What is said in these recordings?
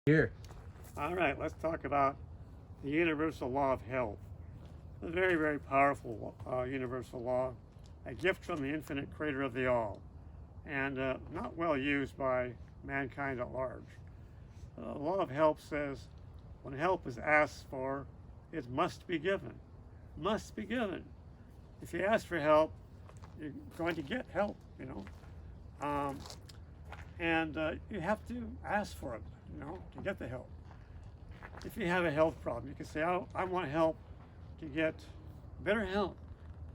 Here. All right, let's talk about the universal law of health. A very, very powerful universal law, a gift from the infinite creator of the all, and not well used by mankind at large. The law of help says when help is asked for, it must be given. Must be given. If you ask for help, you're going to get help, and you have to ask for it, to get the help. If you have a health problem, you can say, I want help to get better health,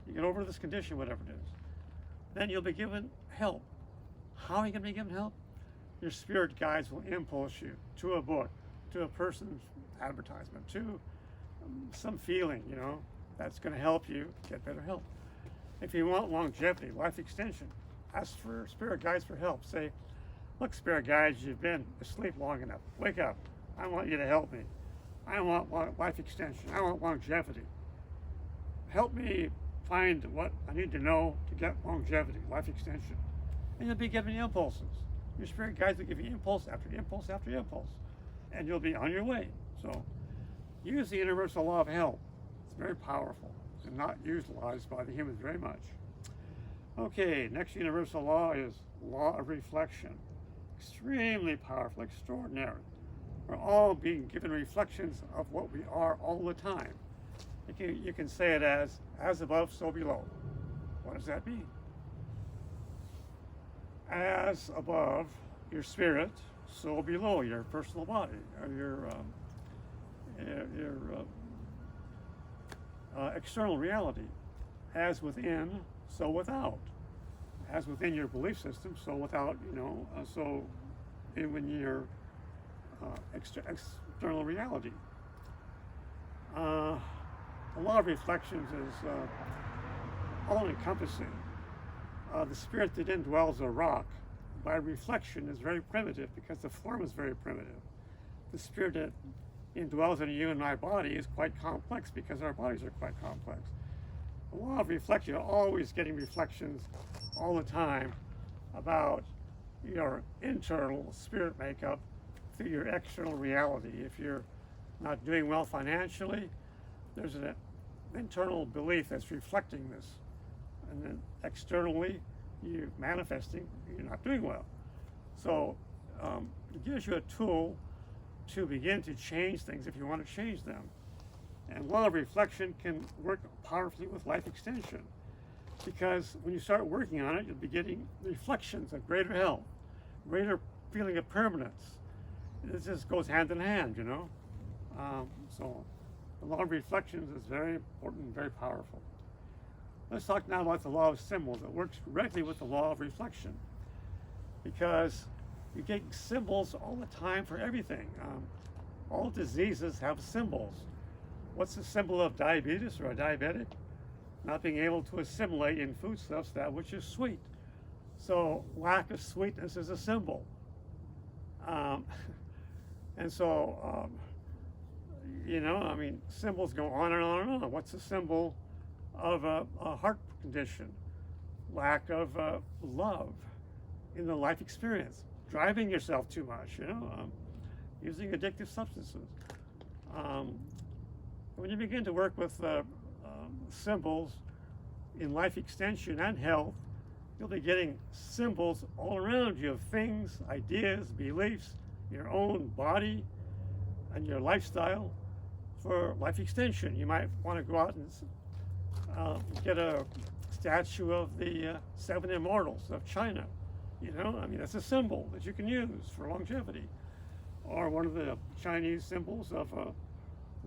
to get over this condition, whatever it is. Then you'll be given help. How are you going to be given help? Your spirit guides will impulse you to a book, to a person's advertisement, to some feeling, that's going to help you get better health. If you want longevity, life extension, ask for spirit guides for help. Say, look, spirit guides, you've been asleep long enough. Wake up. I want you to help me. I want life extension. I want longevity. Help me find what I need to know to get longevity, life extension. And you'll be given impulses. Your spirit guides will give you impulse after impulse after impulse. And you'll be on your way. So use the universal law of health. It's very powerful and not utilized by the humans very much. Okay, next universal law is law of reflection. Extremely powerful, extraordinary. We're all being given reflections of what we are all the time. You can say it as above, so below. What does that mean? As above your spirit, so below your personal body, or your external reality. As within, so without. As within your belief system, so without, so when your external reality. The law of reflections is all-encompassing. The spirit that indwells a rock by reflection is very primitive because the form is very primitive. The spirit that indwells in you and my body is quite complex because our bodies are quite complex. The law of reflection, you're always getting reflections all the time about your internal spirit makeup through your external reality. If you're not doing well financially, there's an internal belief that's reflecting this. And then externally, you're manifesting you're not doing well. So it gives you a tool to begin to change things if you want to change them. And law of reflection can work powerfully with life extension because when you start working on it, you'll be getting reflections of greater health, greater feeling of permanence. It just goes hand in hand, So the law of reflections is very important and very powerful. Let's talk now about the law of symbols. It works directly with the law of reflection because you get symbols all the time for everything. All diseases have symbols. What's the symbol of diabetes or a diabetic? Not being able to assimilate in foodstuffs that which is sweet. So lack of sweetness is a symbol. And so, symbols go on and on and on. What's the symbol of a heart condition? Lack of love in the life experience. Driving yourself too much, using addictive substances. When you begin to work with symbols in life extension and health, you'll be getting symbols all around you of things, ideas, beliefs, your own body, and your lifestyle for life extension. You might want to go out and get a statue of the 7 immortals of China. That's a symbol that you can use for longevity. Or one of the Chinese symbols of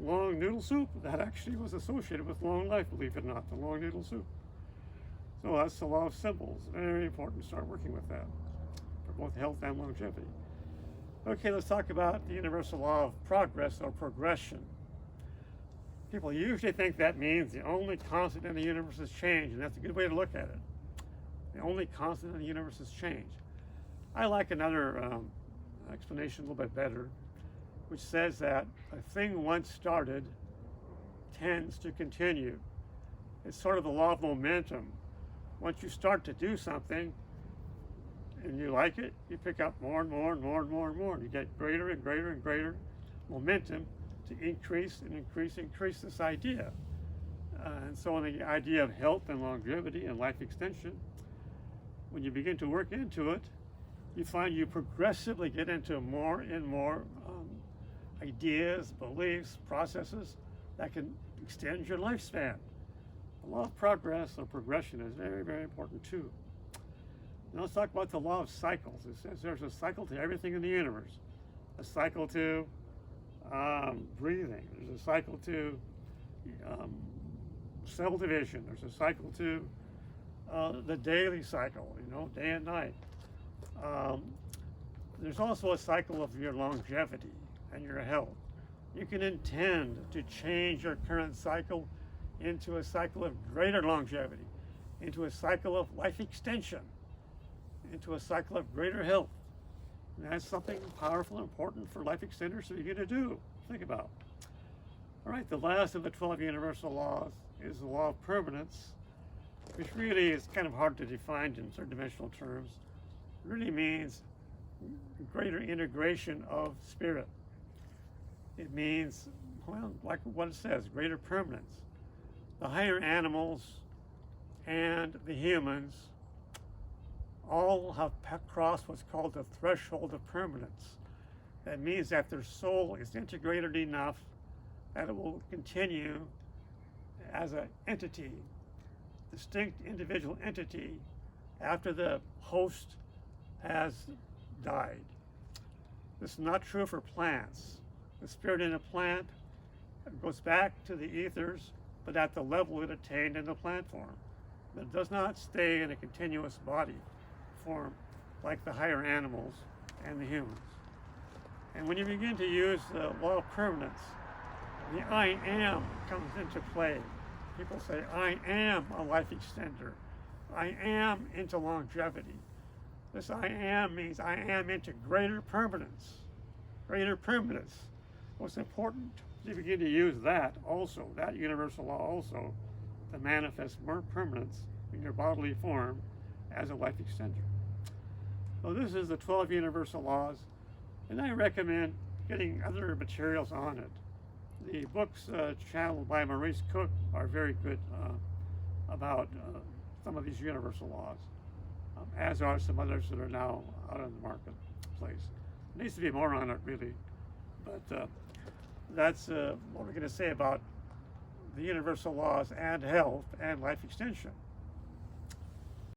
long noodle soup that actually was associated with long life, believe it or not, the long noodle soup. So that's the law of symbols. Very important to start working with that for both health and longevity. Okay, let's talk about the universal law of progress or progression. People usually think that means the only constant in the universe is change, and that's a good way to look at it. The only constant in the universe is change. I like another explanation a little bit better, which says that a thing once started tends to continue. It's sort of the law of momentum. Once you start to do something, and you like it, you pick up more and more and more and more and more. You get greater and greater and greater momentum to increase and increase this idea. And so on the idea of health and longevity and life extension, when you begin to work into it, you find you progressively get into more and more ideas, beliefs, processes that can extend your lifespan. The law of progress or progression is very, very important too. Now let's talk about the law of cycles. It says there's a cycle to everything in the universe. A cycle to breathing. There's a cycle to cell division. There's a cycle to the daily cycle, day and night. There's also a cycle of your longevity and your health. You can intend to change your current cycle into a cycle of greater longevity, into a cycle of life extension, into a cycle of greater health. And that's something powerful and important for life extenders to begin to do. Think about. All right, the last of the 12 universal laws is the law of permanence, which really is kind of hard to define in third dimensional terms. It really means greater integration of spirit. It means, well, like what it says, greater permanence. The higher animals and the humans all have crossed what's called the threshold of permanence. That means that their soul is integrated enough that it will continue as an entity, distinct individual entity, after the host has died. This is not true for plants. The spirit in a plant goes back to the ethers, but at the level it attained in the plant form. But it does not stay in a continuous body form like the higher animals and the humans. And when you begin to use the law of permanence, the I am comes into play. People say, I am a life extender. I am into longevity. This I am means I am into greater permanence. Greater permanence. What's important to begin to use that also, that universal law also, to manifest more permanence in your bodily form as a life extender. So this is the 12 universal laws, and I recommend getting other materials on it. The books channeled by Maurice Cook are very good about some of these universal laws, as are some others that are now out in the marketplace. There needs to be more on it, really, but that's what we're going to say about the universal laws and health and life extension.